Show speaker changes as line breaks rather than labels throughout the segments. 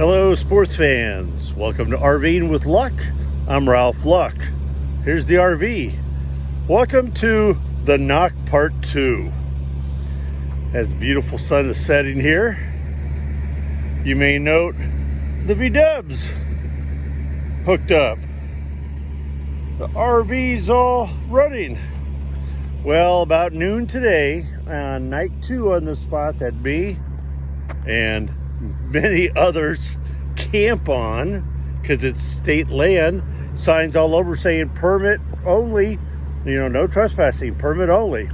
Hello sports fans, welcome to RVing with Luck. I'm Ralph Luck. Here's the RV. Welcome to the Knock Part 2. As the beautiful sun is setting here, you may note the V-dubs hooked up. The RV's all running. Well, about noon today, on night 2 on the spot that me and many others camp on, because it's state land, signs all over saying permit only, no trespassing, permit only.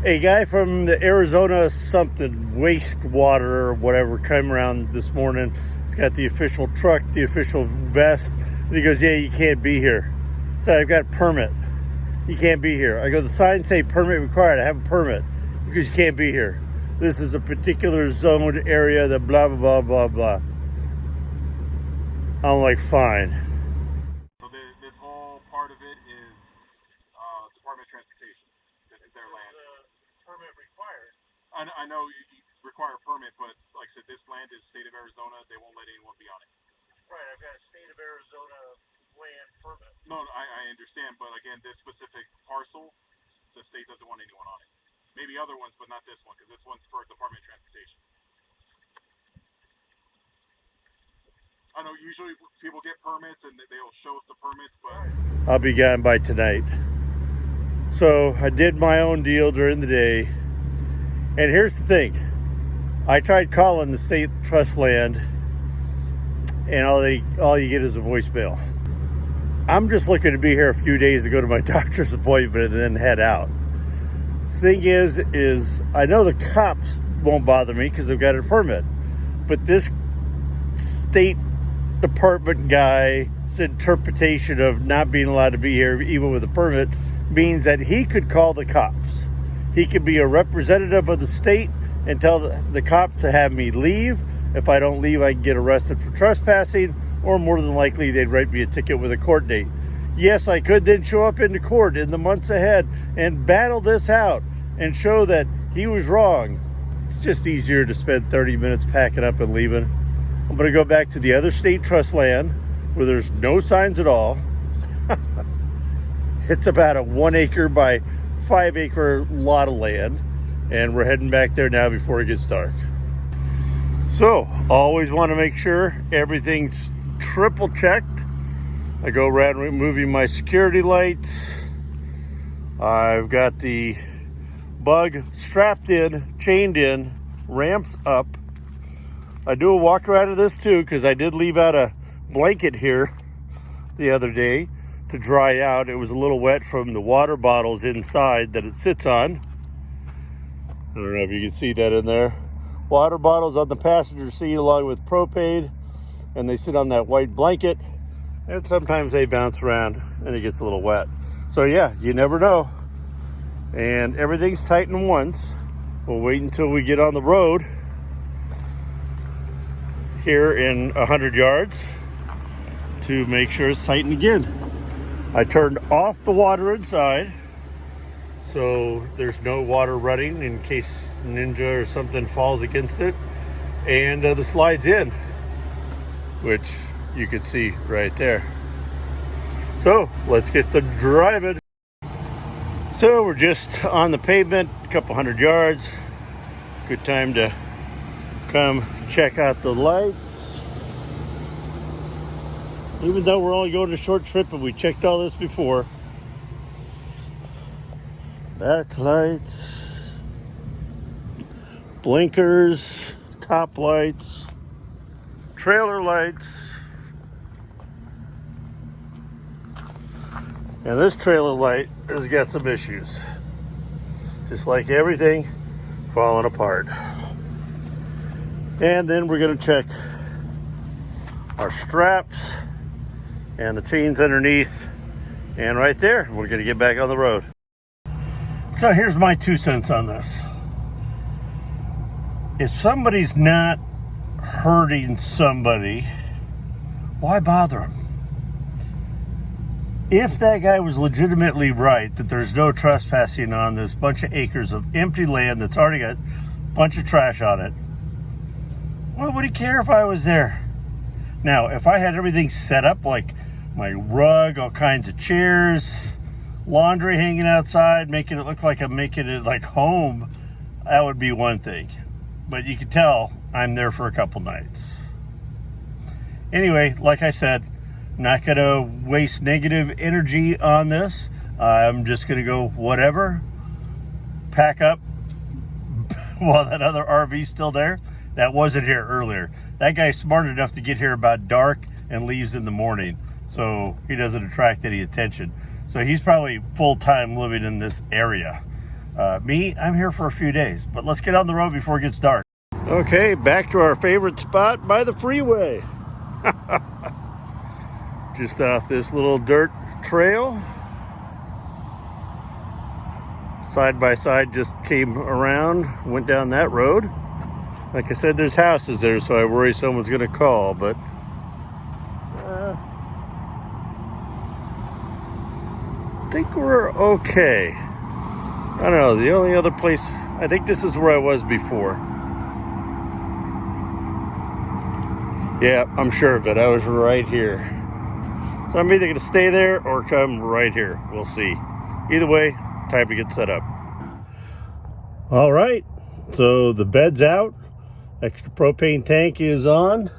A guy from the Arizona something wastewater or whatever came around this morning. He's got the official truck, the official vest, and he goes, "Yeah, you can't be here." I said, "I've got a permit. You can't be here." I go, "The signs say permit required. I have a permit." Because you can't be here. This is a particular zoned area that blah, blah, blah, blah, blah. I'm like, fine.
So this whole part of it is Department of Transportation. This is their land.
Permit required.
I know you require a permit, but like I said, this land is state of Arizona. They won't let anyone be on it.
Right, I've got a state of Arizona land permit.
No, I understand, but again, this specific parcel, the state doesn't want anyone on it. Maybe other ones, but not this one, because this one's for Department of Transportation. I know usually people get permits and they'll show us the permits, but
I'll be gone by tonight. So I did my own deal during the day. And here's the thing. I tried calling the state trust land, and all you get is a voicemail. I'm just looking to be here a few days to go to my doctor's appointment and then head out. Thing is I know the cops won't bother me because they've got a permit, but this state department guy's interpretation of not being allowed to be here even with a permit means that he could call the cops. He could be a representative of the state and tell the cops to have me leave. If I don't leave, I can get arrested for trespassing, or more than likely they'd write me a ticket with a court date. Yes, I could then show up into court in the months ahead and battle this out and show that he was wrong. It's just easier to spend 30 minutes packing up and leaving. I'm going to go back to the other state trust land where there's no signs at all. It's about a 1 acre by 5 acre lot of land, and we're heading back there now before it gets dark. So, always want to make sure everything's triple checked. I go around removing my security lights. I've got the bug strapped in, chained in, ramps up. I do a walk around of this too, because I did leave out a blanket here the other day to dry out. It was a little wet from the water bottles inside that it sits on. I don't know if you can see that in there. Water bottles on the passenger seat along with propane, and they sit on that white blanket. And sometimes they bounce around and it gets a little wet. So yeah, you never know. And everything's tightened once. We'll wait until we get on the road here in 100 yards to make sure it's tightened again. I turned off the water inside, so there's no water running in case Ninja or something falls against it. And the slide's in, which you can see right there. So let's get the driving. So we're just on the pavement, a couple 100 yards. Good time to come check out the lights. Even though we're only going a short trip and we checked all this before. Back lights, blinkers, top lights, trailer lights. And this trailer light has got some issues. Just like everything, falling apart. And then we're gonna check our straps and the chains underneath. And right there, we're gonna get back on the road. So here's my 2 cents on this. If somebody's not hurting somebody, why bother them? If that guy was legitimately right that there's no trespassing on this bunch of acres of empty land that's already got a bunch of trash on it, Why would he care if I was there? Now, if I had everything set up, like my rug, all kinds of chairs, laundry hanging outside, making it look like I'm making it like home, that would be one thing. But you can tell I'm there for a couple nights. Anyway, like I said, not gonna waste negative energy on this. I'm just gonna go whatever, pack up while that other RV's still there. That wasn't here earlier. That guy's smart enough to get here about dark and leaves in the morning, so he doesn't attract any attention. So he's probably full-time living in this area. Me, I'm here for a few days, but let's get on the road before it gets dark. Okay, back to our favorite spot by the freeway. Just off this little dirt trail. Side by side just came around, went down that road. Like I said, there's houses there, so I worry someone's gonna call, but I think we're okay. I don't know, the only other place, I think this is where I was before. Yeah, I'm sure of it. I was right here. So I'm either gonna stay there or come right here. We'll see. Either way, time to get set up. All right, so the bed's out. Extra propane tank is on.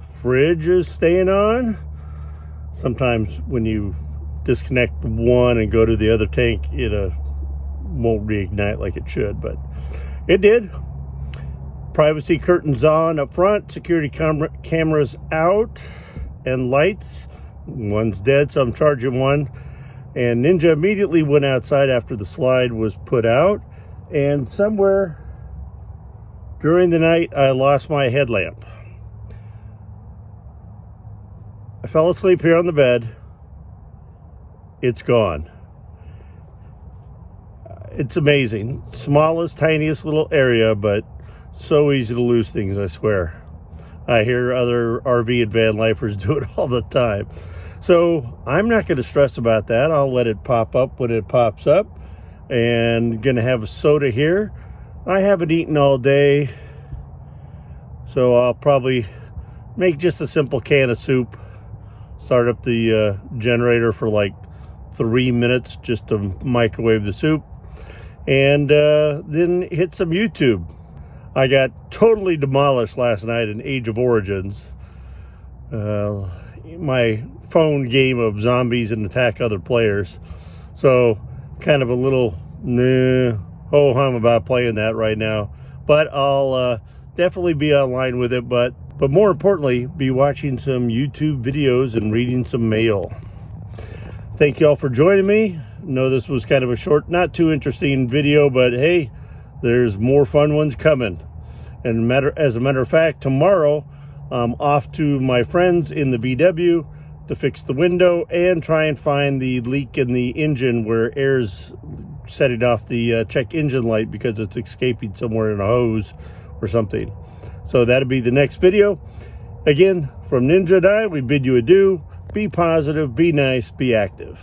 Fridge is staying on. Sometimes when you disconnect one and go to the other tank, it won't reignite like it should, but it did. Privacy curtains on up front, security cameras out, and lights. One's dead, so I'm charging one. And Ninja immediately went outside after the slide was put out, and somewhere during the night I lost my headlamp. I fell asleep here on the bed. It's gone. It's amazing. Smallest, tiniest little area, but so easy to lose things, I swear. I hear other RV and van lifers do it all the time. So I'm not going to stress about that. I'll let it pop up when it pops up. And going to have a soda here. I haven't eaten all day, so I'll probably make just a simple can of soup. Start up the generator for like 3 minutes just to microwave the soup. And then hit some YouTube. I got totally demolished last night in Age of Origins. My phone game of zombies and attack other players. So kind of a little ho-hum about playing that right now. But I'll definitely be online with it. But more importantly, be watching some YouTube videos and reading some mail. Thank you all for joining me. I know this was kind of a short, not too interesting video, but hey, there's more fun ones coming. And as a matter of fact, tomorrow I'm off to my friends in the VW to fix the window and try and find the leak in the engine where air's setting off the check engine light because it's escaping somewhere in a hose or something. So that'll be the next video. Again, from Ninja and I, we bid you adieu. Be positive, be nice, be active.